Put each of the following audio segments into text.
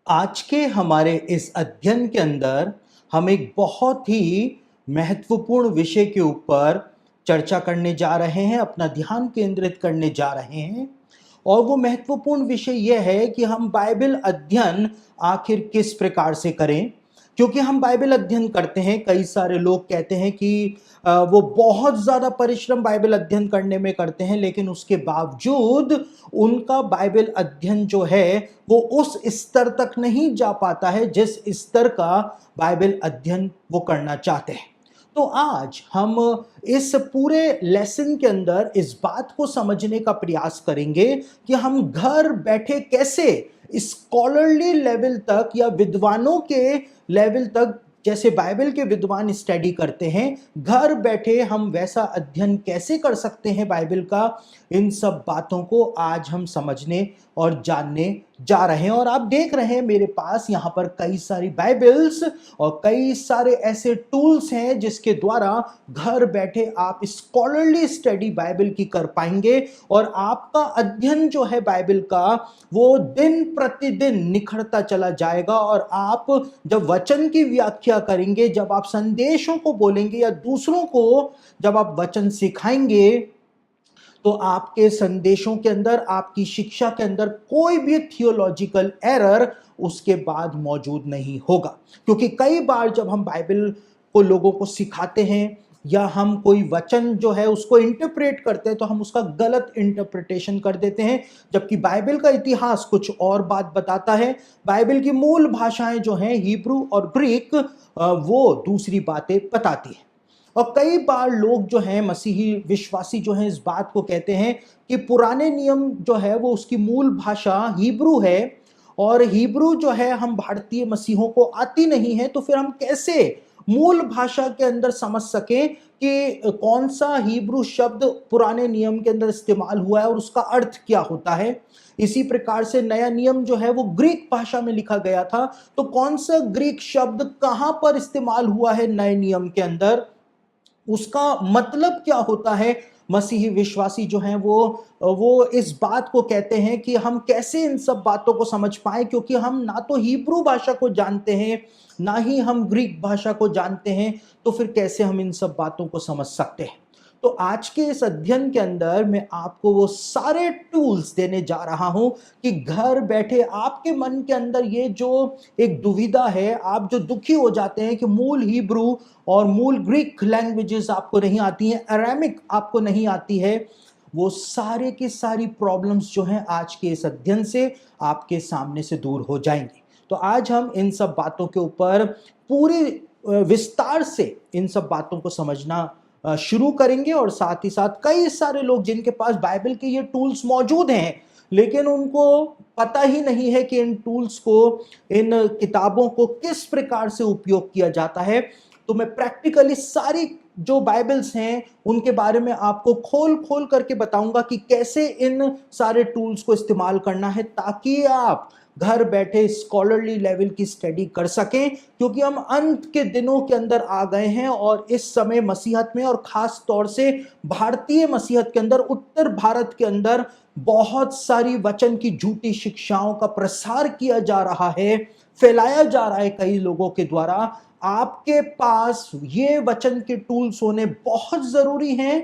आज के हमारे इस अध्ययन के अंदर हम एक बहुत ही महत्वपूर्ण विषय के ऊपर चर्चा करने जा रहे हैं, अपना ध्यान केंद्रित करने जा रहे हैं। और वो महत्वपूर्ण विषय यह है कि हम बाइबल अध्ययन आखिर किस प्रकार से करें। क्योंकि हम बाइबल अध्ययन करते हैं, कई सारे लोग कहते हैं कि वो बहुत ज़्यादा परिश्रम बाइबल अध्ययन करने में करते हैं, लेकिन उसके बावजूद उनका बाइबल अध्ययन जो है वो उस स्तर तक नहीं जा पाता है जिस स्तर का बाइबल अध्ययन वो करना चाहते हैं। तो आज हम इस पूरे लेसन के अंदर इस बात को समझने का प्रयास करेंगे कि हम घर बैठे कैसे स्कॉलरली लेवल तक या विद्वानों के लेवल तक, जैसे बाइबल के विद्वान स्टडी करते हैं, घर बैठे हम वैसा अध्ययन कैसे कर सकते हैं बाइबल का। इन सब बातों को आज हम समझने और जानने जा रहे हैं। और आप देख रहे हैं मेरे पास यहाँ पर कई सारी बाइबल्स और कई सारे ऐसे टूल्स हैं जिसके द्वारा घर बैठे आप स्कॉलरली स्टडी बाइबल की कर पाएंगे और आपका अध्ययन जो है बाइबल का वो दिन प्रतिदिन निखरता चला जाएगा। और आप जब वचन की व्याख्या करेंगे, जब आप संदेशों को बोलेंगे या दूसरों को जब आप वचन सिखाएंगे, तो आपके संदेशों के अंदर, आपकी शिक्षा के अंदर कोई भी थियोलॉजिकल एरर उसके बाद मौजूद नहीं होगा। क्योंकि कई बार जब हम बाइबल को लोगों को सिखाते हैं या हम कोई वचन जो है उसको इंटरप्रेट करते हैं, तो हम उसका गलत इंटरप्रिटेशन कर देते हैं, जबकि बाइबल का इतिहास कुछ और बात बताता है। बाइबल की मूल भाषाएं जो हैं हिब्रू और ग्रीक, वो दूसरी बातें बताती हैं। और कई बार लोग जो हैं, मसीही विश्वासी जो हैं, इस बात को कहते हैं कि पुराने नियम जो है वो उसकी मूल भाषा हिब्रू है और हिब्रू जो है हम भारतीय मसीहों को आती नहीं है, तो फिर हम कैसे मूल भाषा के अंदर समझ सकें कि कौन सा हिब्रू शब्द पुराने नियम के अंदर इस्तेमाल हुआ है और उसका अर्थ क्या होता है। इसी प्रकार से नया नियम जो है वो ग्रीक भाषा में लिखा गया था, तो कौन सा ग्रीक शब्द कहां पर इस्तेमाल हुआ है नए नियम के अंदर, उसका मतलब क्या होता है। मसीही विश्वासी जो हैं वो इस बात को कहते हैं कि हम कैसे इन सब बातों को समझ पाए, क्योंकि हम ना तो हिब्रू भाषा को जानते हैं ना ही हम ग्रीक भाषा को जानते हैं, तो फिर कैसे हम इन सब बातों को समझ सकते हैं। तो आज के इस अध्ययन के अंदर मैं आपको वो सारे टूल्स देने जा रहा हूं कि घर बैठे आपके मन के अंदर ये जो एक दुविधा है, आप जो दुखी हो जाते हैं कि मूल हिब्रू और मूल ग्रीक लैंग्वेजेस आपको नहीं आती हैं, अरामिक आपको नहीं आती है, वो सारे की सारी प्रॉब्लम्स जो हैं आज के इस अध्ययन से आपके सामने से दूर हो जाएंगी। तो आज हम इन सब बातों के ऊपर पूरे विस्तार से इन सब बातों को समझना शुरू करेंगे। और साथ ही साथ कई सारे लोग जिनके पास बाइबल के ये टूल्स मौजूद हैं, लेकिन उनको पता ही नहीं है कि इन टूल्स को, इन किताबों को किस प्रकार से उपयोग किया जाता है। तो मैं प्रैक्टिकली सारी जो बाइबल्स हैं उनके बारे में आपको खोल खोल करके बताऊंगा कि कैसे इन सारे टूल्स को इस्तेमाल करना है, ताकि आप घर बैठे स्कॉलरली लेवल की स्टडी कर सकें। क्योंकि हम अंत के दिनों के अंदर आ गए हैं और इस समय मसीहत में, और खास तौर से भारतीय मसीहत के अंदर, उत्तर भारत के अंदर बहुत सारी वचन की झूठी शिक्षाओं का प्रसार किया जा रहा है, फैलाया जा रहा है कई लोगों के द्वारा। आपके पास ये वचन के टूल्स होने बहुत जरूरी हैं,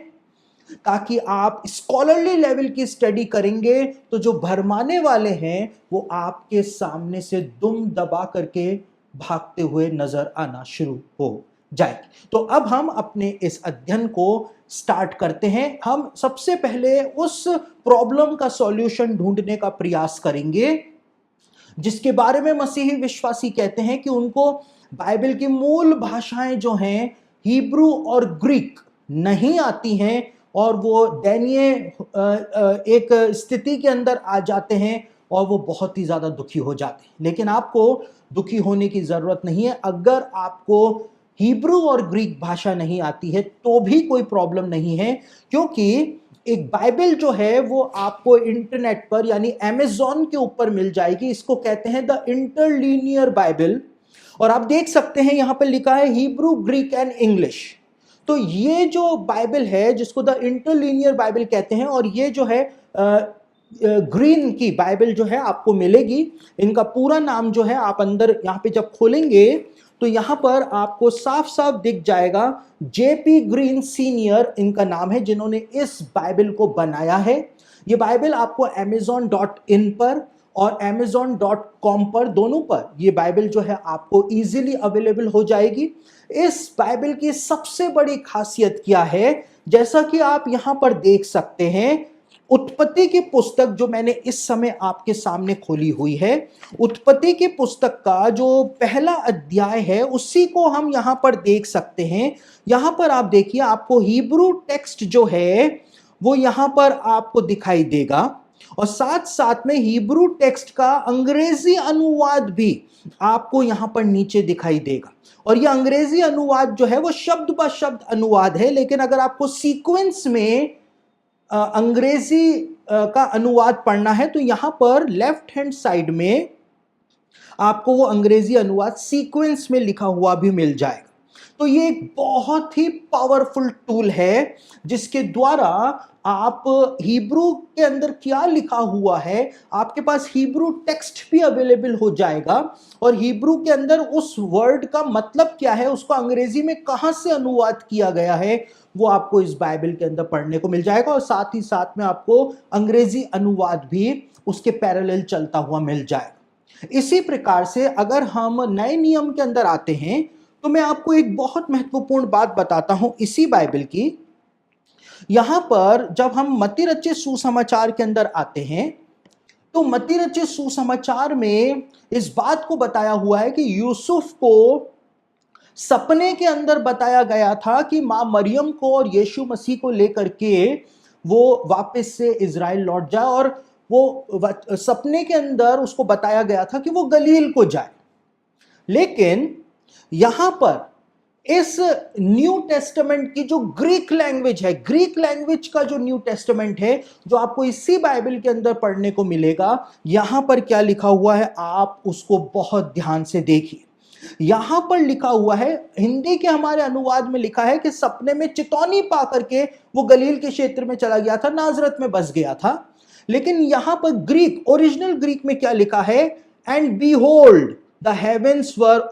ताकि आप स्कॉलरली लेवल की स्टडी करेंगे तो जो भरमाने वाले हैं वो आपके सामने से दुम दबा करके भागते हुए नजर आना शुरू हो जाएंगे। तो अब हम अपने इस अध्ययन को स्टार्ट करते हैं। हम सबसे पहले उस प्रॉब्लम का सॉल्यूशन ढूंढने का प्रयास करेंगे जिसके बारे में मसीही विश्वासी कहते हैं कि उनको बाइबल की मूल भाषाएं जो हैं हिब्रू और ग्रीक नहीं आती हैं, और वो दयनीय एक स्थिति के अंदर आ जाते हैं और वो बहुत ही ज्यादा दुखी हो जाते हैं। लेकिन आपको दुखी होने की जरूरत नहीं है। अगर आपको हिब्रू और ग्रीक भाषा नहीं आती है तो भी कोई प्रॉब्लम नहीं है, क्योंकि एक बाइबल जो है वो आपको इंटरनेट पर यानी अमेज़न के ऊपर मिल जाएगी। इसको कहते हैं द इंटरलीनियर बाइबल, और आप देख सकते हैं यहां पर लिखा है हिब्रू, ग्रीक एंड इंग्लिश। तो ये जो बाइबल है जिसको द इंटरलीनियर बाइबल कहते हैं, और ये जो है ग्रीन की बाइबल जो है आपको मिलेगी। इनका पूरा नाम जो है आप अंदर यहाँ पे जब खोलेंगे तो यहाँ पर आपको साफ साफ दिख जाएगा, जेपी ग्रीन सीनियर इनका नाम है जिन्होंने इस बाइबल को बनाया है। ये बाइबल आपको amazon.in पर और amazon.com पर, दोनों पर ये बाइबल जो है आपको इजीली अवेलेबल हो जाएगी। इस बाइबल की सबसे बड़ी खासियत क्या है, जैसा कि आप यहां पर देख सकते हैं, उत्पत्ति की पुस्तक जो मैंने इस समय आपके सामने खोली हुई है, उत्पत्ति की पुस्तक का जो पहला अध्याय है उसी को हम यहां पर देख सकते हैं। यहां पर आप देखिए, आपको हिब्रू टेक्स्ट जो है वो यहां पर आपको दिखाई देगा और साथ साथ में हिब्रू टेक्स्ट का अंग्रेजी अनुवाद भी आपको यहां पर नीचे दिखाई देगा। और ये अंग्रेजी अनुवाद जो है वो शब्द ब शब्द अनुवाद है, लेकिन अगर आपको सीक्वेंस में अंग्रेजी का अनुवाद पढ़ना है तो यहां पर लेफ्ट हैंड साइड में आपको वो अंग्रेजी अनुवाद सीक्वेंस में लिखा हुआ भी मिल जाएगा। तो ये एक बहुत ही पावरफुल टूल है जिसके द्वारा आप हिब्रू के अंदर क्या लिखा हुआ है, आपके पास हिब्रू टेक्स्ट भी अवेलेबल हो जाएगा और हिब्रू के अंदर उस वर्ड का मतलब क्या है, उसको अंग्रेजी में कहां से अनुवाद किया गया है, वो आपको इस बाइबल के अंदर पढ़ने को मिल जाएगा और साथ ही साथ में आपको अंग्रेजी अनुवाद भी उसके पैरेलल चलता हुआ मिल जाएगा। इसी प्रकार से अगर हम नए नियम के अंदर आते हैं तो मैं आपको एक बहुत महत्वपूर्ण बात बताता हूं इसी बाइबल की। यहां पर जब हम मत्ती रचित सुसमाचार के अंदर आते हैं तो मत्ती रचित सुसमाचार में इस बात को बताया हुआ है कि यूसुफ को सपने के अंदर बताया गया था कि मां मरियम को और यीशु मसीह को लेकर के वो वापस से इजराइल लौट जाए और वो सपने के अंदर उसको बताया गया था कि वो गलील को जाए। लेकिन यहां पर इस न्यू टेस्टामेंट की जो ग्रीक लैंग्वेज है, ग्रीक लैंग्वेज का जो न्यू टेस्टामेंट है जो आपको इसी बाइबल के अंदर पढ़ने को मिलेगा, यहां पर क्या लिखा हुआ है आप उसको बहुत ध्यान से देखिए। यहां पर लिखा हुआ है, हिंदी के हमारे अनुवाद में लिखा है कि सपने में चितौनी पा करके वो गलील के क्षेत्र में चला गया था, नाजरत में बस गया था। लेकिन यहां पर ग्रीक, ओरिजिनल ग्रीक में क्या लिखा है, and behold the heavens were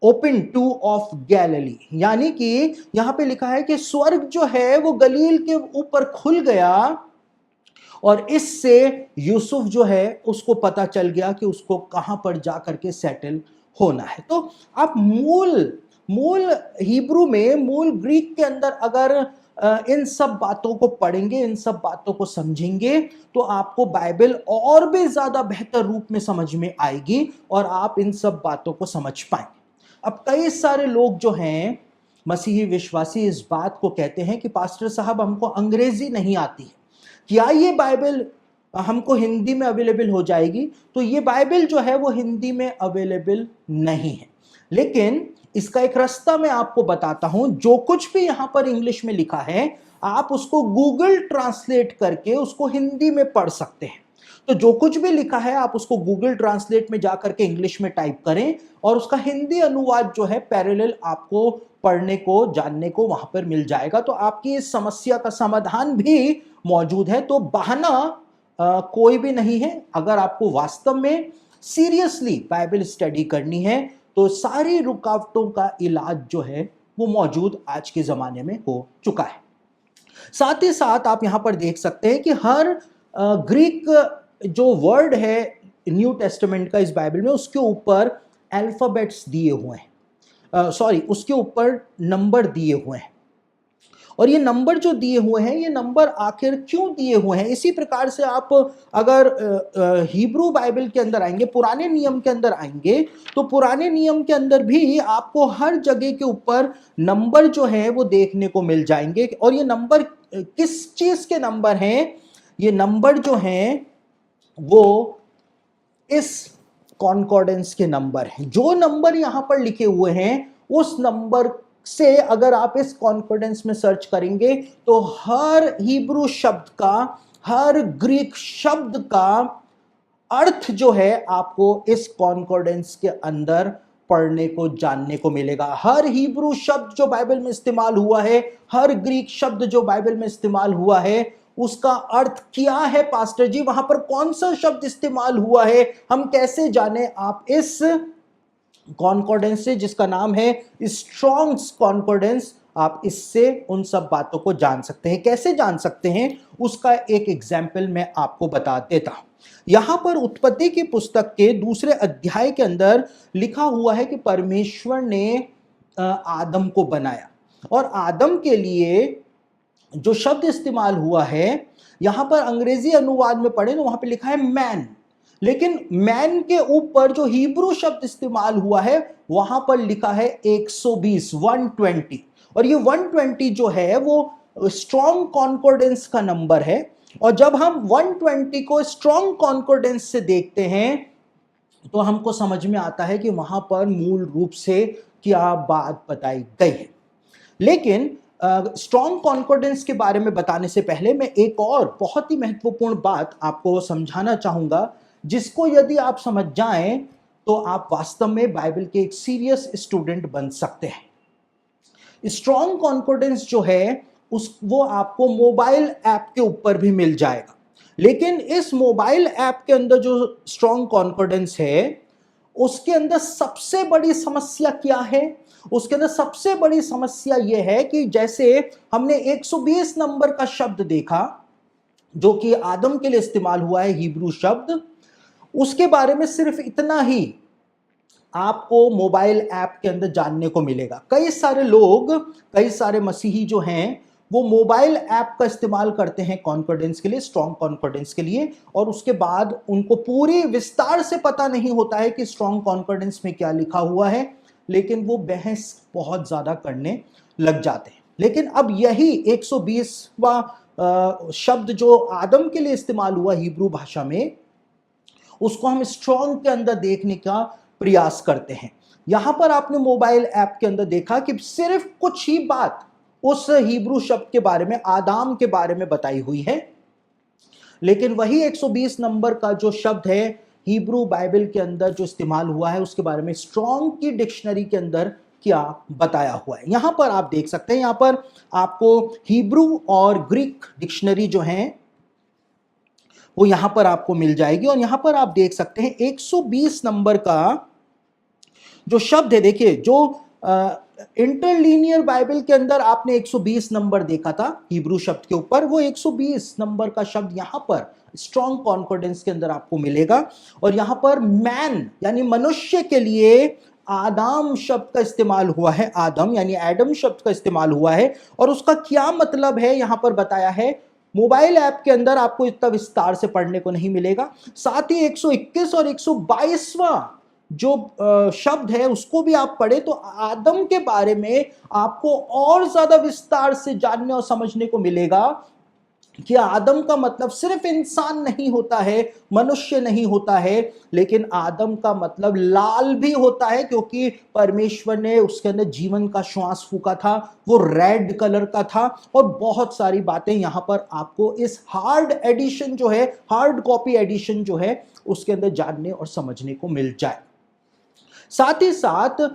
open to of Galilee, यानी कि यहां पे लिखा है कि स्वर्ग जो है वो गलील के ऊपर खुल गया और इससे यूसुफ जो है उसको पता चल गया कि उसको कहां पर जाकर के सेटल होना है। तो आप मूल हिब्रू में, मूल ग्रीक के अंदर अगर इन सब बातों को पढ़ेंगे, इन सब बातों को समझेंगे तो आपको बाइबल और भी ज्यादा बेहतर रूप में समझ में आएगी और आप इन सब बातों को समझ पाएंगे। अब कई सारे लोग जो हैं मसीही विश्वासी इस बात को कहते हैं कि पास्टर साहब हमको अंग्रेजी नहीं आती है, क्या ये बाइबल हमको हिंदी में अवेलेबल हो जाएगी? तो ये बाइबल जो है वो हिंदी में अवेलेबल नहीं है, लेकिन इसका एक रास्ता मैं आपको बताता हूं। जो कुछ भी यहां पर इंग्लिश में लिखा है आप उसको गूगल ट्रांसलेट करके उसको हिंदी में पढ़ सकते हैं। तो जो कुछ भी लिखा है आप उसको गूगल ट्रांसलेट में जाकर के इंग्लिश में टाइप करें और उसका हिंदी अनुवाद जो है पैरेलल आपको पढ़ने को, जानने को वहां पर मिल जाएगा। तो आपकी इस समस्या का समाधान भी मौजूद है। तो बहाना कोई भी नहीं है। अगर आपको वास्तव में सीरियसली बाइबल स्टडी करनी है तो सारी रुकावटों का इलाज जो है वो मौजूद आज के जमाने में हो चुका है। साथ ही साथ आप यहां पर देख सकते हैं कि हर ग्रीक जो वर्ड है न्यू टेस्टामेंट का इस बाइबल में, उसके ऊपर अल्फाबेट्स दिए हुए हैं, उसके ऊपर नंबर दिए हुए हैं। और ये नंबर जो दिए हुए हैं, ये नंबर आखिर क्यों दिए हुए हैं? इसी प्रकार से आप अगर हिब्रू बाइबल के अंदर आएंगे, पुराने नियम के अंदर आएंगे, तो पुराने नियम के अंदर भी आपको हर जगह के ऊपर नंबर जो है वो देखने को मिल जाएंगे। और ये नंबर किस चीज के नंबर हैं? ये नंबर जो हैं वो इस कॉन्कॉर्डेंस के नंबर हैं। जो नंबर यहां पर लिखे हुए हैं उस नंबर से अगर आप इस कॉन्फिडेंस में सर्च करेंगे तो हर हिब्रू शब्द का, हर ग्रीक शब्द का अर्थ जो है आपको इस कॉन्कॉर्डेंस के अंदर पढ़ने को, जानने को मिलेगा। हर हिब्रू शब्द जो बाइबल में इस्तेमाल हुआ है, हर ग्रीक शब्द जो बाइबल में इस्तेमाल हुआ है, उसका अर्थ क्या है पास्टर जी, वहां पर कौन सा शब्द इस्तेमाल हुआ है, हम कैसे जाने? आप इस कॉन्कॉर्डेंस से, जिसका नाम है स्ट्रॉन्ग्स कॉन्कॉर्डेंस, आप इससे उन सब बातों को जान सकते हैं। कैसे जान सकते हैं, उसका एक एग्जाम्पल मैं आपको बता देता हूं। यहां पर उत्पत्ति की पुस्तक के 2 अध्याय के अंदर लिखा हुआ है कि परमेश्वर ने आदम को बनाया, और आदम के लिए जो शब्द इस्तेमाल हुआ है, यहां पर अंग्रेजी अनुवाद में पढ़े तो वहां पे लिखा है मैन, लेकिन मैन के ऊपर जो हिब्रू शब्द इस्तेमाल हुआ है वहां पर लिखा है 120, 120। और ये 120 जो है वो स्ट्रॉन्ग कॉन्कोर्डेंस का नंबर है। और जब हम 120 को स्ट्रॉन्ग कॉन्कोर्डेंस से देखते हैं तो हमको समझ में आता है कि वहां पर मूल रूप से क्या बात बताई गई है। लेकिन स्ट्रॉन्ग कॉन्फिडेंस के बारे में बताने से पहले मैं एक और बहुत ही महत्वपूर्ण बात आपको समझाना चाहूंगा, जिसको यदि आप समझ जाएं तो आप वास्तव में बाइबल के एक सीरियस स्टूडेंट बन सकते हैं। स्ट्रॉन्ग कॉन्फिडेंस जो है वो आपको मोबाइल ऐप के ऊपर भी मिल जाएगा, लेकिन इस मोबाइल ऐप के अंदर जो स्ट्रॉन्ग कॉन्फिडेंस है उसके अंदर सबसे बड़ी समस्या क्या है? उसके अंदर सबसे बड़ी समस्या यह है कि जैसे हमने 120 नंबर का शब्द देखा जो कि आदम के लिए इस्तेमाल हुआ है, हिब्रू शब्द, उसके बारे में सिर्फ इतना ही आपको मोबाइल ऐप के अंदर जानने को मिलेगा। कई सारे लोग, कई सारे मसीही जो हैं वो मोबाइल ऐप का इस्तेमाल करते हैं कॉन्फिडेंस के लिए, स्ट्रॉन्ग कॉन्फिडेंस के लिए, और उसके बाद उनको पूरी विस्तार से पता नहीं होता है कि स्ट्रॉन्ग कॉन्फिडेंस में क्या लिखा हुआ है, लेकिन वो बहस बहुत ज्यादा करने लग जाते हैं। लेकिन अब यही 120वां शब्द जो आदम के लिए इस्तेमाल हुआ हिब्रू भाषा में, उसको हम स्ट्रॉन्ग के अंदर देखने का प्रयास करते हैं। यहां पर आपने मोबाइल ऐप के अंदर देखा कि सिर्फ कुछ ही बात उस हिब्रू शब्द के बारे में, आदाम के बारे में बताई हुई है, लेकिन वही 120 नंबर का जो शब्द है हिब्रू बाइबल के अंदर जो इस्तेमाल हुआ है उसके बारे में स्ट्रॉन्ग की डिक्शनरी के अंदर क्या बताया हुआ है। यहां पर आप देख सकते हैं, यहां पर आपको हिब्रू और ग्रीक डिक्शनरी जो है वो यहां पर आपको मिल जाएगी, और यहां पर आप देख सकते हैं 120 नंबर का जो शब्द है। देखिए, जो इंटरलीनियर बाइबल के अंदर आपने 120 नंबर देखा था हिब्रू शब्द के ऊपर, वो 120 नंबर का शब्द यहां पर स्ट्रॉन्ग कॉन्फिडेंस के अंदर आपको मिलेगा। और यहां पर मैन यानी मनुष्य के लिए आदाम शब्द का इस्तेमाल हुआ है, आदम यानी एडम शब्द का इस्तेमाल हुआ है, और उसका क्या मतलब है यहां पर बताया है। मोबाइल ऐप के अंदर आपको इतना विस्तार से पढ़ने को नहीं मिलेगा। साथ ही 121 और 122वां जो शब्द है उसको भी आप पढ़े तो आदम के बारे में आपको और ज्यादा विस्तार से जानने और समझने को मिलेगा कि आदम का मतलब सिर्फ इंसान नहीं होता है, मनुष्य नहीं होता है, लेकिन आदम का मतलब लाल भी होता है, क्योंकि परमेश्वर ने उसके अंदर जीवन का श्वास फूका था, वो रेड कलर का था। और बहुत सारी बातें यहां पर आपको इस हार्ड एडिशन जो है, हार्ड कॉपी एडिशन जो है, उसके अंदर जानने और समझने को मिल जाए। साथ ही साथ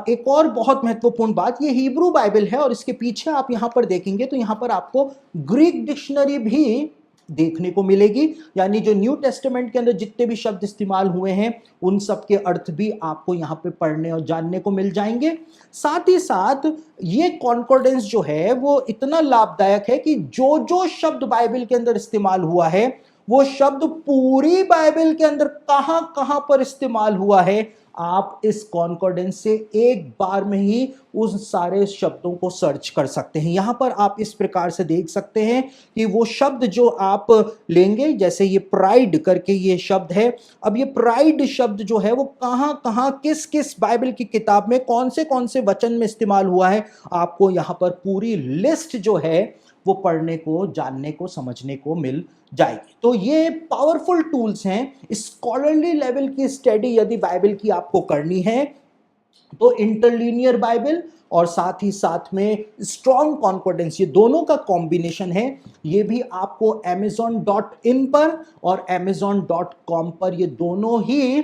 एक और बहुत महत्वपूर्ण बात, ये हिब्रू बाइबल है और इसके पीछे आप यहां पर देखेंगे तो यहां पर आपको ग्रीक डिक्शनरी भी देखने को मिलेगी, यानी जो न्यू टेस्टामेंट के अंदर जितने भी शब्द इस्तेमाल हुए हैं उन सब के अर्थ भी आपको यहां पे पढ़ने और जानने को मिल जाएंगे। साथ ही साथ ये कॉन्कॉर्डेंस जो है वो इतना लाभदायक है कि जो जो शब्द बाइबल के अंदर इस्तेमाल हुआ है वो शब्द पूरी बाइबल के अंदर कहां कहां पर इस्तेमाल हुआ है, आप इस कॉन्कॉर्डेंस से एक बार में ही उन सारे शब्दों को सर्च कर सकते हैं। यहां पर आप इस प्रकार से देख सकते हैं कि वो शब्द जो आप लेंगे, जैसे ये प्राइड करके ये शब्द है, अब ये प्राइड शब्द जो है वो कहां कहां किस किस बाइबल की किताब में कौन से वचन में इस्तेमाल हुआ है, आपको यहां पर पूरी लिस्ट जो है वो पढ़ने को, जानने को, समझने को मिल जाएगी। तो ये पावरफुल टूल्स हैं। स्कॉलरली लेवल की स्टडी यदि बाइबल की आपको करनी है तो इंटरलीनियर बाइबल और साथ ही साथ में स्ट्रॉन्ग कॉन्फिडेंस, ये दोनों का कॉम्बिनेशन है। ये भी आपको amazon.in पर और amazon.com पर ये दोनों ही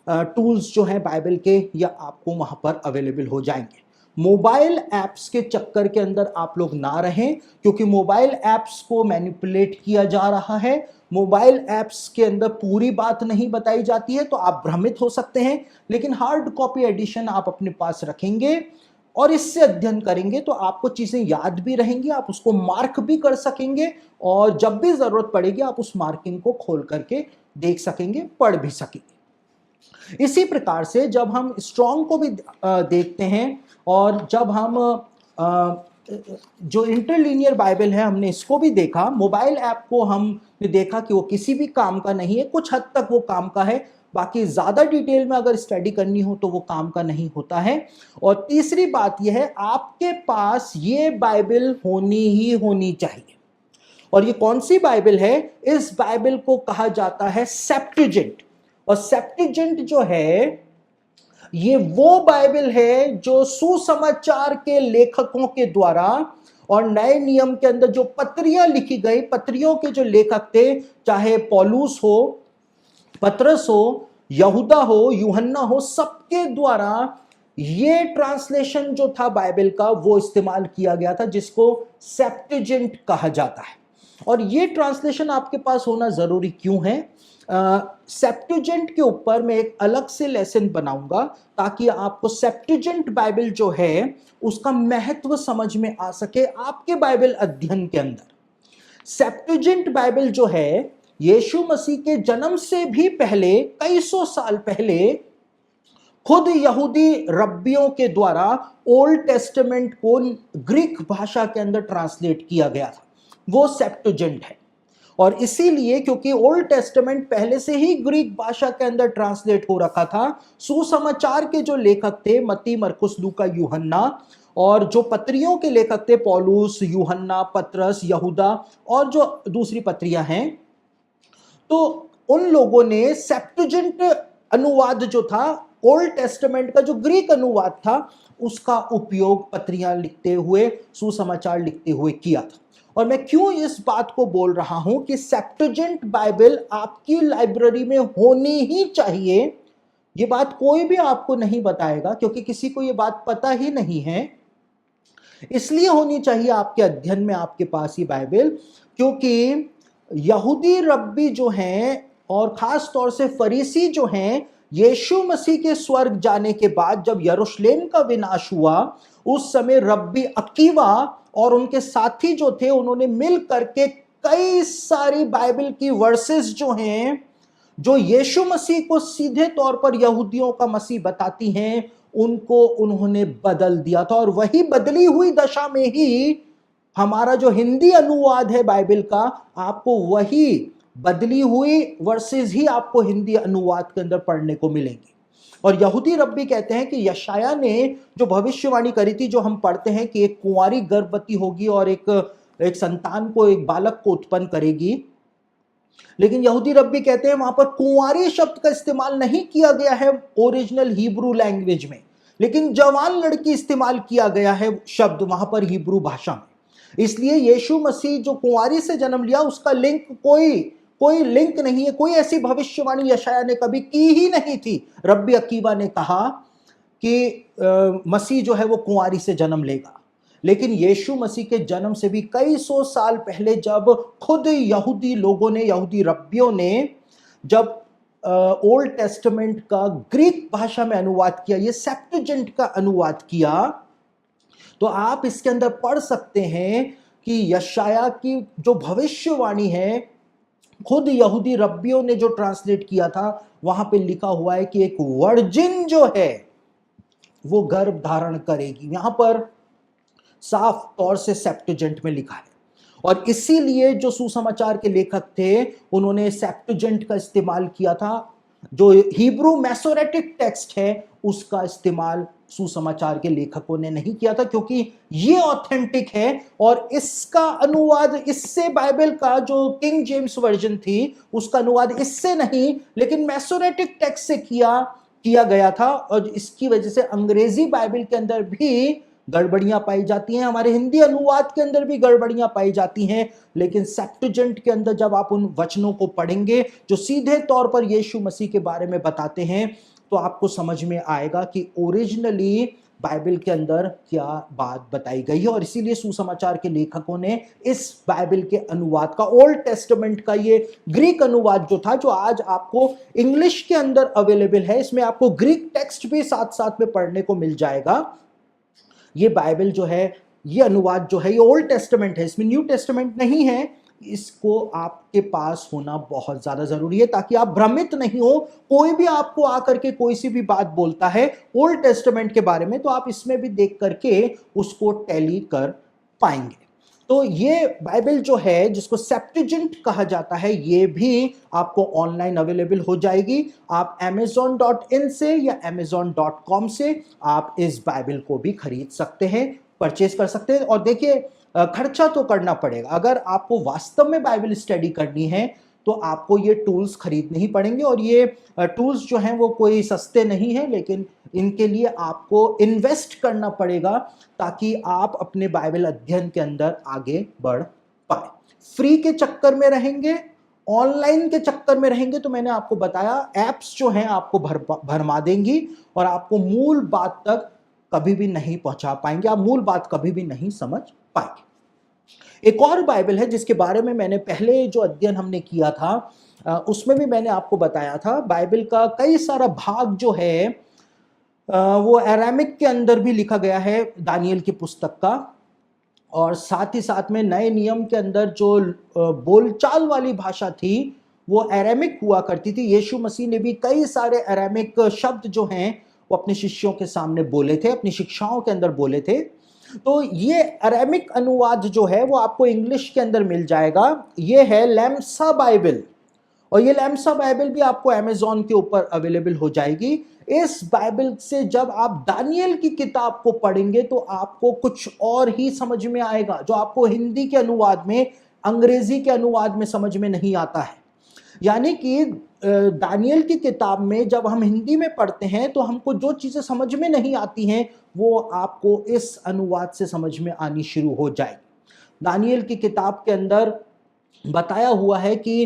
टूल्स जो हैं बाइबल के, या आपको वहां पर अवेलेबल हो जाएंगे। मोबाइल ऐप्स के चक्कर के अंदर आप लोग ना रहें, क्योंकि मोबाइल ऐप्स को मैनिपुलेट किया जा रहा है। मोबाइल ऐप्स के अंदर पूरी बात नहीं बताई जाती है, तो आप भ्रमित हो सकते हैं, लेकिन हार्ड कॉपी एडिशन आप अपने पास रखेंगे और इससे अध्ययन करेंगे तो आपको चीजें याद भी रहेंगी, आप उसको मार्क भी कर सकेंगे और जब भी जरूरत पड़ेगी आप उस मार्किंग को खोल करके देख सकेंगे, पढ़ भी सकेंगे। इसी प्रकार से जब हम स्ट्रॉन्ग को भी देखते हैं और जब हम जो इंटरलीनियर बाइबल है हमने इसको भी देखा, मोबाइल ऐप को हमने देखा कि वो किसी भी काम का नहीं है, कुछ हद तक वो काम का है, बाकी ज्यादा डिटेल में अगर स्टडी करनी हो तो वो काम का नहीं होता है। और तीसरी बात यह है, आपके पास ये बाइबल होनी ही होनी चाहिए। और ये कौन सी बाइबल है? इस बाइबल को कहा जाता है सेप्टुजिंट। और सेप्टुजिंट जो है ये वो बाइबल है जो सुसमाचार के लेखकों के द्वारा और नए नियम के अंदर जो पत्रियां लिखी गई, पत्रियों के जो लेखक थे, चाहे पौलुस हो, पतरस हो, यहूदा हो, यूहन्ना हो, सबके द्वारा ये ट्रांसलेशन जो था बाइबल का वो इस्तेमाल किया गया था, जिसको सेप्टुजिंट कहा जाता है। और ये ट्रांसलेशन आपके पास होना जरूरी क्यों है? सेप्टुजिंट के ऊपर मैं एक अलग से लेसन बनाऊंगा ताकि आपको सेप्टुजिंट बाइबल जो है उसका महत्व समझ में आ सके आपके बाइबल अध्ययन के अंदर। सेप्टुजिंट बाइबल जो है यीशु मसीह के जन्म से भी पहले, कई सौ साल पहले, खुद यहूदी रब्बियों के द्वारा ओल्ड टेस्टामेंट को ग्रीक भाषा के अंदर ट्रांसलेट किया गया था, वो सेप्टुजिंट है। और इसीलिए क्योंकि ओल्ड टेस्टामेंट पहले से ही ग्रीक भाषा के अंदर ट्रांसलेट हो रखा था, सुसमाचार के जो लेखक थे मत्ती, मरकुस, लूका, यूहन्ना, और जो पत्रियों के लेखक थे पौलुस, यूहन्ना, पतरस, यहूदा और जो दूसरी पत्रियां हैं, तो उन लोगों ने सेप्टुजिंट अनुवाद जो था, ओल्ड टेस्टामेंट का जो ग्रीक अनुवाद था, उसका उपयोग पत्रियां लिखते हुए, सुसमाचार लिखते हुए किया था। और मैं क्यों इस बात को बोल रहा हूं कि सेप्टुजिंट बाइबल आपकी लाइब्रेरी में होनी ही चाहिए, ये बात कोई भी आपको नहीं बताएगा, क्योंकि किसी को ये बात पता ही नहीं है। इसलिए होनी चाहिए आपके अध्ययन में आपके पास ये बाइबल, क्योंकि यहूदी रब्बी जो हैं और खास तौर से फरीसी जो हैं, यीशु मसीह के स्वर्ग जाने के बाद जब यरूशलेम का विनाश हुआ, उस समय रब्बी अकीवा और उनके साथी जो थे उन्होंने मिल करके कई सारी बाइबल की वर्सेस जो हैं, जो यीशु मसीह को सीधे तौर पर यहूदियों का मसीह बताती हैं, उनको उन्होंने बदल दिया था। और वही बदली हुई दशा में ही हमारा जो हिंदी अनुवाद है बाइबल का, आपको वही बदली हुई वर्सेस ही आपको हिंदी अनुवाद के अंदर पढ़ने को मिलेंगी। और यहूदी रब्बी कहते हैं कि यशाया ने जो भविष्यवाणी करी थी, जो हम पढ़ते हैं कि एक कुंवारी गर्भवती होगी और एक संतान को, एक बालक को उत्पन्न करेगी, लेकिन यहूदी रब्बी कहते हैं वहां पर कुंवारी शब्द का इस्तेमाल नहीं किया गया है ओरिजिनल हिब्रू लैंग्वेज में, लेकिन जवान लड़की इस्तेमाल किया गया है शब्द वहां पर हिब्रू भाषा में। इसलिए यीशु मसीह जो कुंवारी से जन्म लिया उसका लिंक कोई लिंक नहीं है, कोई ऐसी भविष्यवाणी यशाया ने कभी की ही नहीं थी। रब्बी अकीवा ने कहा कि मसीह जो है वो कुंवारी से जन्म लेगा, लेकिन यीशु मसीह के जन्म से भी कई सौ साल पहले जब खुद यहूदी लोगों ने, यहूदी रब्बियों ने जब ओल्ड टेस्टामेंट का ग्रीक भाषा में अनुवाद किया, ये सेप्टुजिंट का अनुवाद किया, तो आप इसके अंदर पढ़ सकते हैं कि यशाया की जो भविष्यवाणी है, खुद यहूदी रब्बियों ने जो ट्रांसलेट किया था, वहां पे लिखा हुआ है कि एक वर्जिन जो है वो गर्भ धारण करेगी। यहां पर साफ तौर से सेप्टुजिंट में लिखा है। और इसीलिए जो सुसमाचार के लेखक थे उन्होंने सेप्टुजिंट का इस्तेमाल किया था। जो हिब्रू मैसोरेटिक टेक्स्ट है उसका इस्तेमाल सुसमाचार के लेखकों ने नहीं किया था, क्योंकि ये ऑथेंटिक है और इसका अनुवाद इससे, बाइबल का जो किंग जेम्स वर्जन थी उसका अनुवाद इससे नहीं लेकिन मैसोरेटिक टेक्स्ट से किया गया था। और इसकी वजह से अंग्रेजी बाइबल के अंदर भी गड़बड़ियां पाई जाती हैं, हमारे हिंदी अनुवाद के अंदर भी गड़बड़ियां पाई जाती हैं, लेकिन सेप्टुजिंट के अंदर जब आप उन वचनों को पढ़ेंगे जो सीधे तौर पर यीशु मसीह के बारे में बताते हैं, तो आपको समझ में आएगा कि ओरिजिनली बाइबल के अंदर क्या बात बताई गई है। और इसीलिए सुसमाचार के लेखकों ने इस बाइबल के अनुवाद का, ओल्ड टेस्टामेंट का ये ग्रीक अनुवाद जो था, जो आज आपको इंग्लिश के अंदर अवेलेबल है, इसमें आपको ग्रीक टेक्स्ट भी साथ साथ में पढ़ने को मिल जाएगा। ये बाइबल जो है, ये अनुवाद जो है, ये ओल्ड टेस्टामेंट है, इसमें न्यू टेस्टामेंट नहीं है। इसको आपके पास होना बहुत ज्यादा जरूरी है ताकि आप भ्रमित नहीं हो। कोई भी आपको आकर के कोई सी भी बात बोलता है ओल्ड टेस्टामेंट के बारे में, तो आप इसमें भी देख करके उसको टैली कर पाएंगे। तो ये बाइबल जो है, जिसको सेप्टुजिंट कहा जाता है, ये भी आपको ऑनलाइन अवेलेबल हो जाएगी। आप amazon.in से या amazon.com से आप इस बाइबल को भी खरीद सकते हैं, परचेज कर सकते हैं। और देखिए, खर्चा तो करना पड़ेगा। अगर आपको वास्तव में बाइबल स्टडी करनी है तो आपको ये टूल्स खरीदने ही पड़ेंगे। और ये टूल्स जो हैं वो कोई सस्ते नहीं हैं, लेकिन इनके लिए आपको इन्वेस्ट करना पड़ेगा ताकि आप अपने बाइबल अध्ययन के अंदर आगे बढ़ पाए। फ्री के चक्कर में रहेंगे, ऑनलाइन के चक्कर में रहेंगे, तो मैंने आपको बताया एप्स जो हैं आपको भरमा देंगी और आपको मूल बात तक कभी भी नहीं पहुंचा पाएंगे, आप मूल बात कभी भी नहीं समझ पाएंगे। एक और बाइबल है जिसके बारे में मैंने पहले जो अध्ययन हमने किया था उसमें भी मैंने आपको बताया था। बाइबल का कई सारा भाग जो है वो अरामिक के अंदर भी लिखा गया है, दानियल की पुस्तक का। और साथ ही साथ में नए नियम के अंदर जो बोलचाल वाली भाषा थी वो अरामिक हुआ करती थी। यीशु मसीह ने भी कई सारे अरामिक शब्द जो हैं वो अपने शिष्यों के सामने बोले थे, अपनी शिक्षाओं के अंदर बोले थे। तो ये अरामिक अनुवाद जो है वो आपको इंग्लिश के अंदर मिल जाएगा। ये है लैम्सा बाइबल, और ये लैम्सा बाइबल भी आपको अमेज़न के ऊपर अवेलेबल हो जाएगी। इस बाइबल से जब आप दानियल की किताब को पढ़ेंगे तो आपको कुछ और ही समझ में आएगा, जो आपको हिंदी के अनुवाद में, अंग्रेजी के अनुवाद में समझ में नहीं आता है। यानी कि दानियल की किताब में जब हम हिंदी में पढ़ते हैं तो हमको जो चीज़ें समझ में नहीं आती हैं वो आपको इस अनुवाद से समझ में आनी शुरू हो जाएगी। दानियल की किताब के अंदर बताया हुआ है कि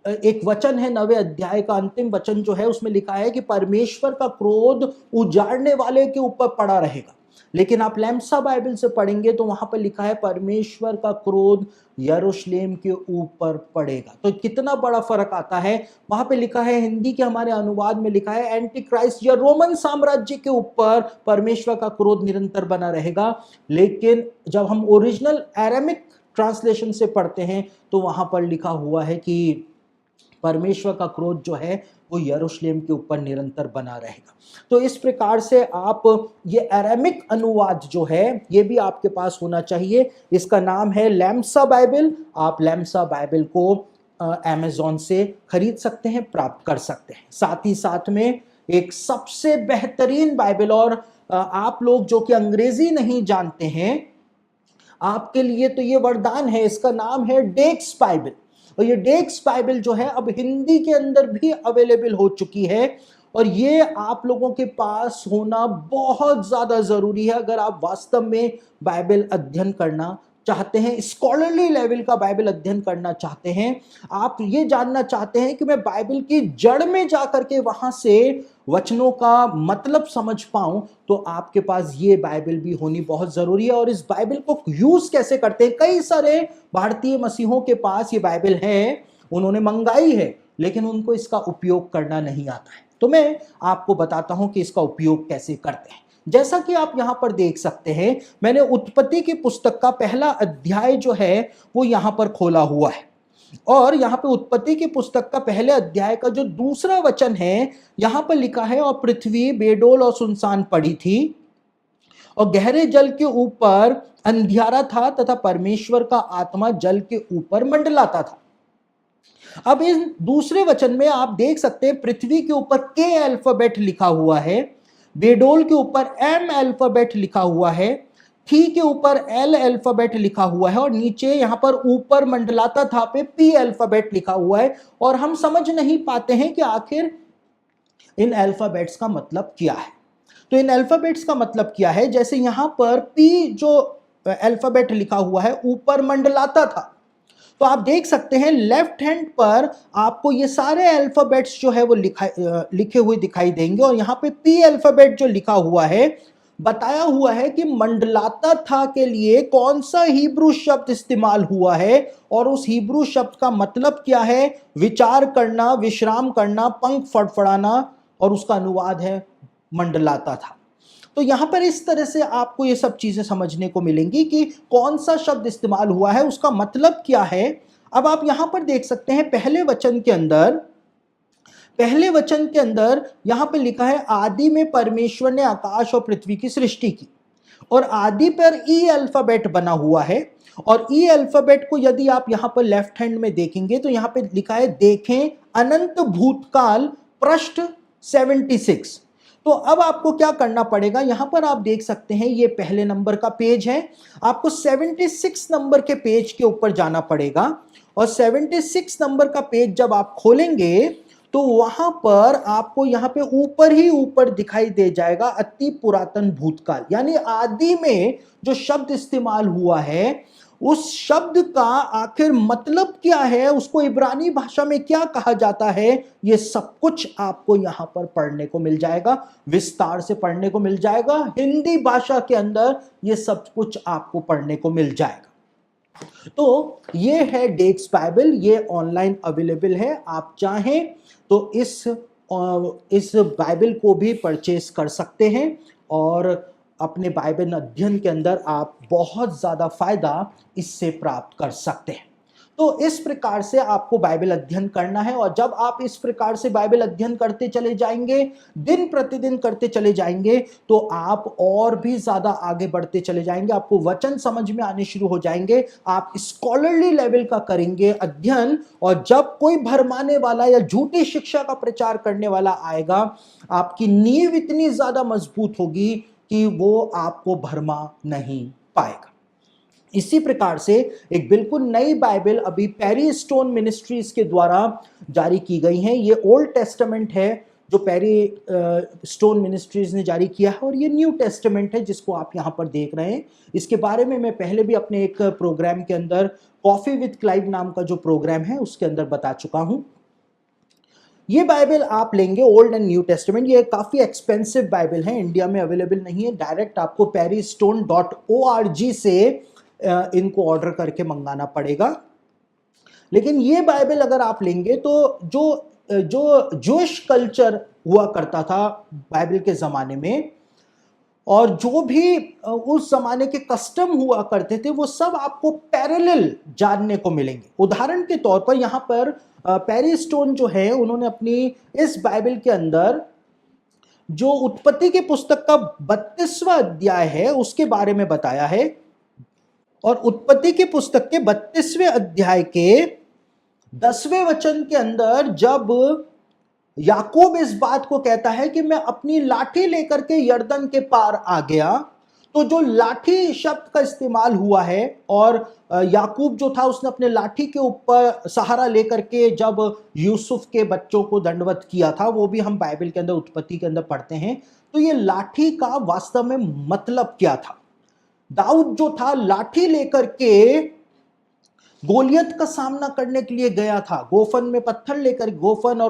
एक वचन है 9वें अध्याय का अंतिम वचन जो है, उसमें लिखा है कि परमेश्वर का क्रोध उजाड़ने वाले के ऊपर पड़ा रहेगा। लेकिन आप लैम्सा बाइबल से पढ़ेंगे तो वहां पर लिखा है परमेश्वर का क्रोध यरूशलेम के ऊपर पड़ेगा। तो कितना बड़ा फर्क आता है। वहां पे लिखा है, हिंदी के हमारे अनुवाद में लिखा है, एंटी क्राइस्ट या रोमन साम्राज्य के ऊपर परमेश्वर का क्रोध निरंतर बना रहेगा। लेकिन जब हम ओरिजिनल अरामिक ट्रांसलेशन से पढ़ते हैं तो वहां पर लिखा हुआ है कि परमेश्वर का क्रोध जो है वो यरूशलेम के ऊपर निरंतर बना रहेगा। तो इस प्रकार से आप ये अरामिक अनुवाद जो है ये भी आपके पास होना चाहिए। इसका नाम है लैम्सा बाइबल। आप लैम्सा बाइबल को अमेज़न से खरीद सकते हैं, प्राप्त कर सकते हैं। साथ ही साथ में एक सबसे बेहतरीन बाइबल, और आप लोग जो कि अंग्रेजी नहीं जानते हैं, आपके लिए तो ये वरदान है। इसका नाम है डेक्स बाइबल। और ये डेक्स बाइबल जो है अब हिंदी के अंदर भी अवेलेबल हो चुकी है, और ये आप लोगों के पास होना बहुत ज़्यादा ज़रूरी है अगर आप वास्तव में बाइबल अध्ययन करना चाहते हैं, स्कॉलरली लेवल का बाइबल अध्ययन करना चाहते हैं। आप ये जानना चाहते हैं कि मैं बाइबल की जड़ में जाकर के वहां से वचनों का मतलब समझ पाऊं, तो आपके पास ये बाइबल भी होनी बहुत जरूरी है। और इस बाइबल को यूज कैसे करते हैं, कई सारे भारतीय मसीहों के पास ये बाइबल है, उन्होंने मंगाई है, लेकिन उनको इसका उपयोग करना नहीं आता है। तो मैं आपको बताता हूं कि इसका उपयोग कैसे करते हैं। जैसा कि आप यहां पर देख सकते हैं, मैंने उत्पत्ति की पुस्तक का पहला अध्याय जो है वो यहां पर खोला हुआ है, और यहां पे उत्पत्ति की पुस्तक का पहले अध्याय का जो दूसरा वचन है यहां पर लिखा है, और पृथ्वी बेडोल और सुनसान पड़ी थी और गहरे जल के ऊपर अंधियारा था तथा परमेश्वर का आत्मा जल के ऊपर मंडलाता था। अब इस दूसरे वचन में आप देख सकते हैं, पृथ्वी के ऊपर के अल्फाबेट लिखा हुआ है, बेडोल के ऊपर एम अल्फाबेट लिखा हुआ है, थी के ऊपर एल अल्फाबेट लिखा हुआ है, और नीचे यहां पर ऊपर मंडलाता था पे पी अल्फाबेट लिखा हुआ है। और हम समझ नहीं पाते हैं कि आखिर इन अल्फाबेट्स का मतलब क्या है। तो इन अल्फाबेट्स का मतलब क्या है, जैसे यहां पर पी जो अल्फाबेट लिखा हुआ है ऊपर मंडलाता था, तो आप देख सकते हैं लेफ्ट हैंड पर आपको ये सारे अल्फाबेट्स जो है वो लिखे हुए दिखाई देंगे, और यहाँ पे पी अल्फाबेट जो लिखा हुआ है, बताया हुआ है कि मंडलाता था के लिए कौन सा हिब्रू शब्द इस्तेमाल हुआ है, और उस हिब्रू शब्द का मतलब क्या है, विचार करना, विश्राम करना, पंख फड़फड़ाना, और उसका अनुवाद है मंडलाता था। तो यहां पर इस तरह से आपको ये सब चीजें समझने को मिलेंगी कि कौन सा शब्द इस्तेमाल हुआ है, उसका मतलब क्या है। अब आप यहां पर देख सकते हैं पहले वचन के अंदर यहां पर लिखा है, आदि में परमेश्वर ने आकाश और पृथ्वी की सृष्टि की, और आदि पर ई अल्फाबेट बना हुआ है, और ई अल्फाबेट को यदि आप यहां पर लेफ्ट हैंड में देखेंगे तो यहां पे लिखा है, देखें अनंत भूतकाल पृष्ठ 76। तो अब आपको क्या करना पड़ेगा, यहां पर आप देख सकते हैं ये पहले नंबर का पेज है, आपको 76 नंबर के पेज के ऊपर जाना पड़ेगा, और 76 नंबर का पेज जब आप खोलेंगे तो वहां पर आपको यहां पे ऊपर ही ऊपर दिखाई दे जाएगा अति पुरातन भूतकाल, यानी आदि में जो शब्द इस्तेमाल हुआ है उस शब्द का आखिर मतलब क्या है, उसको इब्रानी भाषा में क्या कहा जाता है, ये सब कुछ आपको यहां पर पढ़ने को मिल जाएगा, विस्तार से पढ़ने को मिल जाएगा। हिंदी भाषा के अंदर ये सब कुछ आपको पढ़ने को मिल जाएगा। तो ये है डेक्स बाइबल, ये ऑनलाइन अवेलेबल है, आप चाहें तो इस बाइबल को भी परचेस कर सकते हैं, और अपने बाइबल अध्ययन के अंदर आप बहुत ज़्यादा फायदा इससे प्राप्त कर सकते हैं। तो इस प्रकार से आपको बाइबल अध्ययन करना है, और जब आप इस प्रकार से बाइबल अध्ययन करते चले जाएंगे, दिन प्रतिदिन करते चले जाएंगे, तो आप और भी ज्यादा आगे बढ़ते चले जाएंगे, आपको वचन समझ में आने शुरू हो जाएंगे, आप स्कॉलरली लेवल का करेंगे अध्ययन, और जब कोई भरमाने वाला या झूठी शिक्षा का प्रचार करने वाला आएगा, आपकी नींव इतनी ज्यादा मजबूत होगी कि वो आपको भरमा नहीं पाएगा। इसी प्रकार से एक बिल्कुल नई बाइबल अभी पेरी स्टोन मिनिस्ट्रीज के द्वारा जारी की गई है। ये ओल्ड टेस्टामेंट है जो पेरी स्टोन मिनिस्ट्रीज ने जारी किया है, और ये न्यू टेस्टामेंट है जिसको आप यहाँ पर देख रहे हैं। इसके बारे में मैं पहले भी अपने एक प्रोग्राम के अंदर, कॉफी विद क्लाइव नाम का जो प्रोग्राम है उसके अंदर बता चुका हूं। ये बाइबल आप लेंगे ओल्ड एंड न्यू टेस्टामेंट, ये काफी एक्सपेंसिव बाइबल है, इंडिया में अवेलेबल नहीं है, डायरेक्ट आपको peristone.org से इनको ऑर्डर करके मंगाना पड़ेगा। लेकिन ये बाइबल अगर आप लेंगे तो जो जूश कल्चर हुआ करता था बाइबल के जमाने में, और जो भी उस जमाने के कस्टम हुआ करते थे, वो सब आपको पैरेलल जानने को मिलेंगे। उदाहरण के तौर पर यहाँ पर पेरी स्टोन जो है, उन्होंने अपनी इस बाइबल के अंदर जो उत्पत्ति की पुस्तक का 32वां अध्याय है उसके बारे में बताया है, और उत्पत्ति की पुस्तक के 32वें अध्याय के 10वें वचन के अंदर जब याकूब इस बात को कहता है कि मैं अपनी लाठी लेकर के यरदन के पार आ गया, तो जो लाठी शब्द का इस्तेमाल हुआ है, और याकूब जो था उसने अपने लाठी के ऊपर सहारा लेकर के जब यूसुफ के बच्चों को दंडवत किया था, वो भी हम बाइबल के अंदर उत्पत्ति के अंदर पढ़ते हैं। तो ये लाठी का वास्तव में मतलब क्या था? दाऊद जो था लाठी लेकर के गोलियत का सामना करने के लिए गया था, गोफन और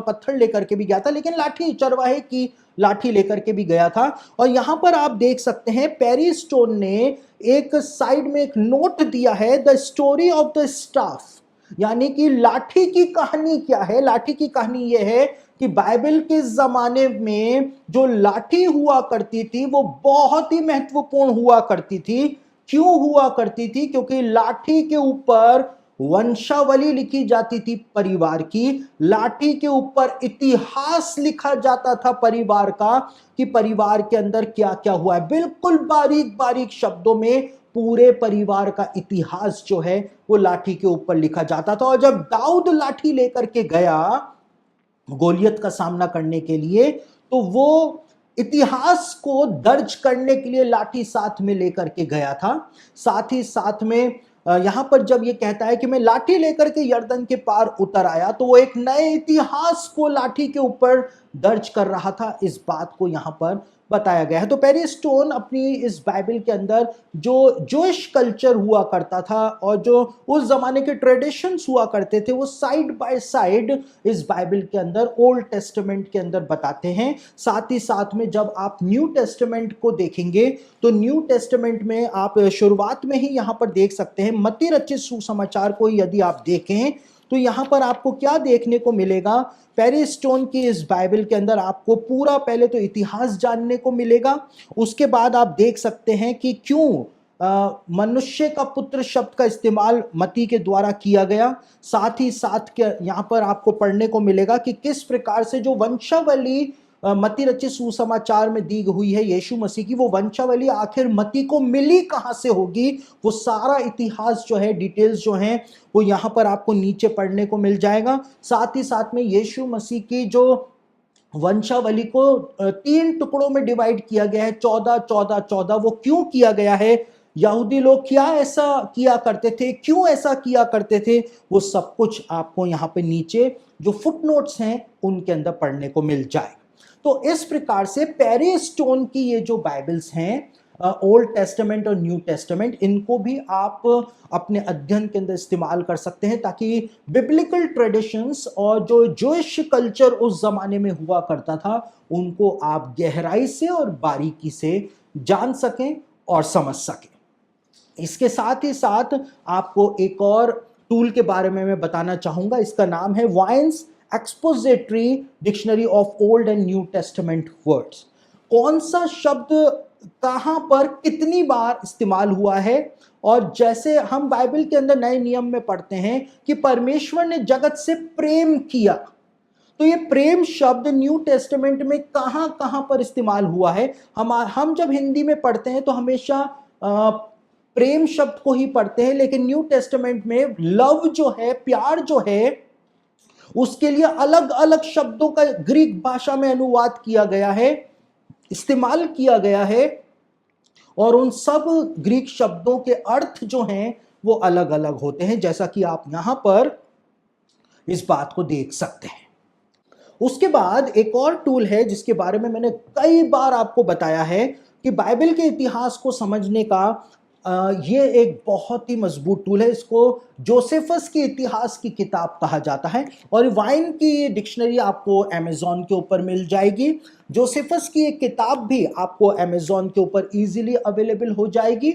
पत्थर लेकर के भी गया था, लेकिन लाठी, चरवाहे की लाठी लेकर के भी गया था। और यहां पर आप देख सकते हैं पेरी स्टोन ने एक साइड में एक नोट दिया है, the story of the staff, यानी कि लाठी की कहानी क्या है। लाठी की कहानी यह है कि बाइबल के जमाने में जो लाठी हुआ करती थी वो बहुत ही महत्वपूर्ण हुआ करती थी। क्यों हुआ करती थी? क्योंकि लाठी के ऊपर वंशावली लिखी जाती थी परिवार की, लाठी के ऊपर इतिहास लिखा जाता था परिवार का, कि परिवार के अंदर क्या क्या हुआ है, बिल्कुल बारीक बारीक शब्दों में पूरे परिवार का इतिहास जो है वो लाठी के ऊपर लिखा जाता था। और जब दाऊद लाठी लेकर के गया गोलियत का सामना करने के लिए, तो वो इतिहास को दर्ज करने के लिए लाठी साथ में लेकर के गया था। साथ ही साथ में यहां पर जब ये कहता है कि मैं लाठी लेकर के यरदन के पार उतर आया, तो वो एक नए इतिहास को लाठी के ऊपर दर्ज कर रहा था, इस बात को यहाँ पर बताया गया है। तो पेरी स्टोन अपनी इस बाइबल के अंदर जो जोइश कल्चर हुआ करता था और जो उस जमाने के ट्रेडिशंस हुआ करते थे, वो साइड बाय साइड इस बाइबल के अंदर, ओल्ड टेस्टामेंट के अंदर बताते हैं। साथ ही साथ में जब आप न्यू टेस्टामेंट को देखेंगे तो न्यू टेस्टामेंट में आप शुरुआत में ही यहाँ पर देख सकते हैं, मत्ती रचित सुसमाचार को यदि आप देखें तो यहाँ पर आपको क्या देखने को मिलेगा, पेरी स्टोन की इस बाइबल के अंदर आपको पूरा पहले तो इतिहास जानने को मिलेगा। उसके बाद आप देख सकते हैं कि क्यों मनुष्य का पुत्र शब्द का इस्तेमाल मत्ती के द्वारा किया गया। साथ ही साथ के यहाँ पर आपको पढ़ने को मिलेगा कि किस प्रकार से जो वंशावली मत्ती रचित सुसमाचार में दी हुई है यीशु मसीह की, वो वंशावली आखिर मत्ती को मिली कहां से होगी, वो सारा इतिहास जो है, डिटेल्स जो हैं, वो यहाँ पर आपको नीचे पढ़ने को मिल जाएगा। साथ ही साथ में यीशु मसीह की जो वंशावली को 3 टुकड़ों में डिवाइड किया गया है, 14 14 14, वो क्यों किया गया है, यहूदी लोग क्या ऐसा किया करते थे, क्यों ऐसा किया करते थे, वो सब कुछ आपको यहाँ पे नीचे जो फुटनोट्स हैं उनके अंदर पढ़ने को मिल जाए। तो इस प्रकार से पेरी स्टोन की ये जो बाइबल्स हैं, ओल्ड टेस्टामेंट और न्यू टेस्टामेंट, इनको भी आप अपने अध्ययन के अंदर इस्तेमाल कर सकते हैं ताकि बिब्लिकल ट्रेडिशंस और जो जोइश कल्चर उस जमाने में हुआ करता था उनको आप गहराई से और बारीकी से जान सकें और समझ सकें। इसके साथ ही साथ आपको एक और टूल के बारे में मैं बताना चाहूंगा, इसका नाम है Vine's expository dictionary of Old and New Testament words. कौन सा शब्द कहां पर कितनी बार इस्तेमाल हुआ है, और जैसे हम बाइबल के अंदर नए नियम में पढ़ते हैं कि परमेश्वर ने जगत से प्रेम किया, तो ये प्रेम शब्द न्यू टेस्टामेंट में कहां कहां पर इस्तेमाल हुआ है। हम जब हिंदी में पढ़ते हैं तो हमेशा प्रेम शब्द को ही पढ़ते हैं, लेकिन न्यू टेस्टामेंट में लव जो है, प्यार जो है, उसके लिए अलग अलग शब्दों का ग्रीक भाषा में अनुवाद किया गया है, इस्तेमाल किया गया है, और उन सब ग्रीक शब्दों के अर्थ जो हैं वो अलग अलग होते हैं, जैसा कि आप यहां पर इस बात को देख सकते हैं। उसके बाद एक और टूल है जिसके बारे में मैंने कई बार आपको बताया है कि बाइबल के इतिहास को समझने का ये एक बहुत ही मजबूत टूल है। इसको जोसेफस की इतिहास की किताब कहा जाता है, और वाइन की डिक्शनरी आपको अमेज़न के ऊपर मिल जाएगी। जोसेफस की एक किताब भी आपको अमेज़न के ऊपर इजीली अवेलेबल हो जाएगी।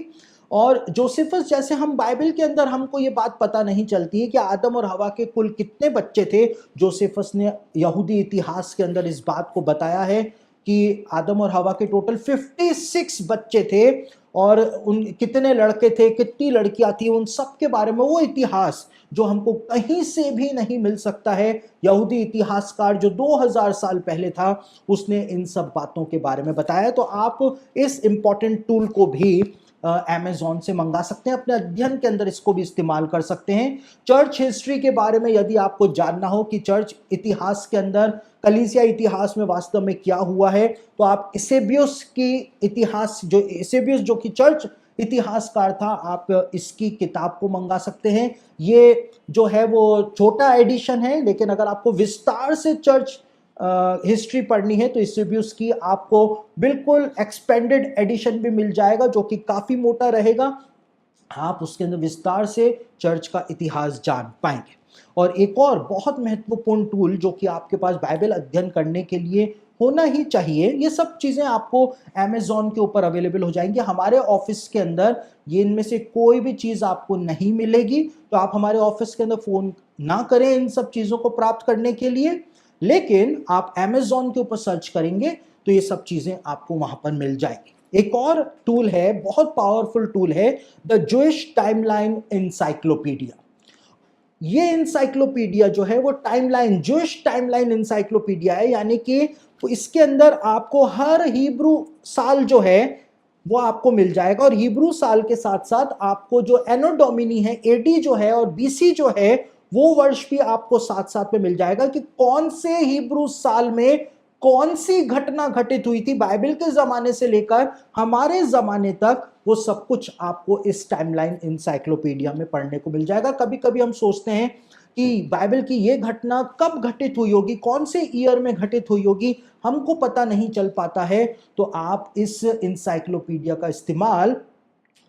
और जोसेफस, जैसे हम बाइबल के अंदर हमको ये बात पता नहीं चलती है कि आदम और हवा के कुल कितने बच्चे थे, जोसेफस ने यहूदी इतिहास के अंदर इस बात को बताया है कि आदम और हवा के टोटल 56 बच्चे थे, और उन कितने लड़के थे, कितनी लड़कियां थी, उन सब के बारे में वो इतिहास जो हमको कहीं से भी नहीं मिल सकता है, यहूदी इतिहासकार जो 2000 साल पहले था उसने इन सब बातों के बारे में बताया। तो आप इस इंपॉर्टेंट टूल को भी अमेज़न से मंगा सकते हैं, अपने अध्ययन के अंदर इसको भी इस्तेमाल कर सकते हैं। चर्च हिस्ट्री के बारे में यदि आपको जानना हो कि चर्च इतिहास के अंदर, कलीसिया इतिहास में वास्तव में क्या हुआ है, तो आप इसेबियस की इतिहास, जो इसेबियस जो कि चर्च इतिहासकार था, आप इसकी किताब को मंगा सकते हैं। ये जो है वो छोटा एडिशन है, लेकिन अगर आपको विस्तार से चर्च हिस्ट्री पढ़नी है तो इसेबियस की आपको बिल्कुल एक्सपेंडेड एडिशन भी मिल जाएगा, जो कि काफी मोटा रहेगा। आप उसके अंदर विस्तार से चर्च का इतिहास जान पाएंगे। और एक और बहुत महत्वपूर्ण टूल जो कि आपके पास बाइबल अध्ययन करने के लिए होना ही चाहिए, ये सब चीजें आपको अमेज़न के ऊपर अवेलेबल हो जाएंगी। हमारे ऑफिस के अंदर ये इनमें से कोई भी चीज आपको नहीं मिलेगी, तो आप हमारे ऑफिस के अंदर फोन ना करें इन सब चीजों को प्राप्त करने के लिए, लेकिन आप अमेज़न के ऊपर सर्च करेंगे तो ये सब चीजें आपको वहां पर मिल जाएंगी। एक और टूल है, बहुत पावरफुल टूल है, द जूइश टाइमलाइन इंसाइक्लोपीडिया। ये इंसाइक्लोपीडिया जो है वो टाइमलाइन, जूइश टाइमलाइन इंसाइक्लोपीडिया है, यानी कि इसके अंदर आपको हर हिब्रू साल जो है वो आपको मिल जाएगा, और हिब्रू साल के साथ साथ आपको जो एनो डोमिनी है, एडी जो है, और बीसी जो है, वो वर्ष भी आपको साथ साथ में मिल जाएगा कि कौन से हिब्रू साल में कौन सी घटना घटित हुई थी, बाइबल के जमाने से लेकर हमारे जमाने तक, वो सब कुछ आपको इस टाइमलाइन इंसाइक्लोपीडिया में पढ़ने को मिल जाएगा। कभी कभी हम सोचते हैं कि बाइबल की ये घटना कब घटित हुई होगी, कौन से ईयर में घटित हुई होगी, हमको पता नहीं चल पाता है, तो आप इस इंसाइक्लोपीडिया का इस्तेमाल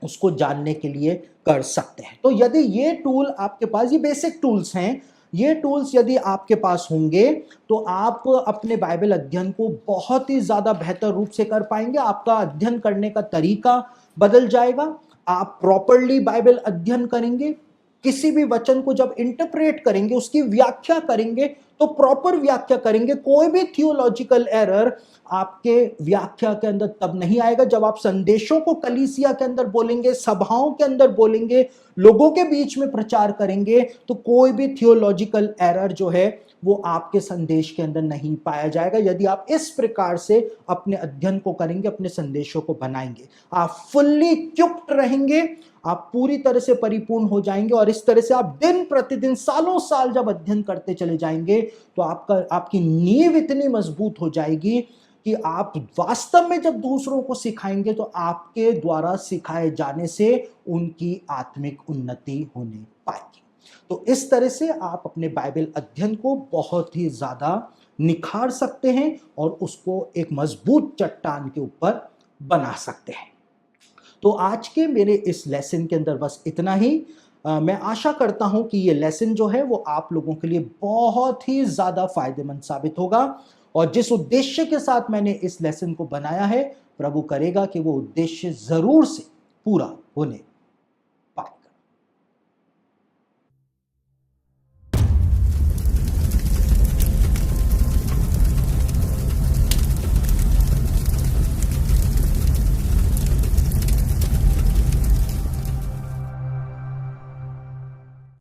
उसको जानने के लिए कर सकते हैं। तो यदि ये टूल आपके पास, ये बेसिक टूल्स हैं, ये टूल्स यदि आपके पास होंगे तो आप अपने बाइबल अध्ययन को बहुत ही ज़्यादा बेहतर रूप से कर पाएंगे। आपका अध्ययन करने का तरीका बदल जाएगा, आप प्रॉपरली बाइबल अध्ययन करेंगे, किसी भी वचन को जब इंटरप्रेट करेंगे, उसकी व्याख्या करेंगे तो प्रॉपर व्याख्या करेंगे। कोई भी थियोलॉजिकल एरर आपके व्याख्या के अंदर तब नहीं आएगा जब आप संदेशों को कलीसिया के अंदर बोलेंगे, सभाओं के अंदर बोलेंगे, लोगों के बीच में प्रचार करेंगे, तो कोई भी थियोलॉजिकल एरर जो है वो आपके संदेश के अंदर नहीं पाया जाएगा यदि आप इस प्रकार से अपने अध्ययन को करेंगे, अपने संदेशों को बनाएंगे। आप फुल्ली इक्विप्ड रहेंगे, आप पूरी तरह से परिपूर्ण हो जाएंगे, और इस तरह से आप दिन प्रतिदिन सालों साल जब अध्ययन करते चले जाएंगे तो आपकी नींव इतनी मजबूत हो जाएगी कि आप वास्तव में जब दूसरों को सिखाएंगे तो आपके द्वारा सिखाए जाने से उनकी आत्मिक उन्नति होने पाएगी। तो इस तरह से आप अपने बाइबल अध्ययन को बहुत ही ज्यादा निखार सकते हैं और उसको एक मजबूत चट्टान के ऊपर बना सकते हैं। तो आज के मेरे इस लेसन के अंदर बस इतना ही। मैं आशा करता हूं कि ये लेसन जो है वो आप लोगों के लिए बहुत ही ज़्यादा फायदेमंद साबित होगा, और जिस उद्देश्य के साथ मैंने इस लेसन को बनाया है, प्रभु करेगा कि वो उद्देश्य ज़रूर से पूरा होने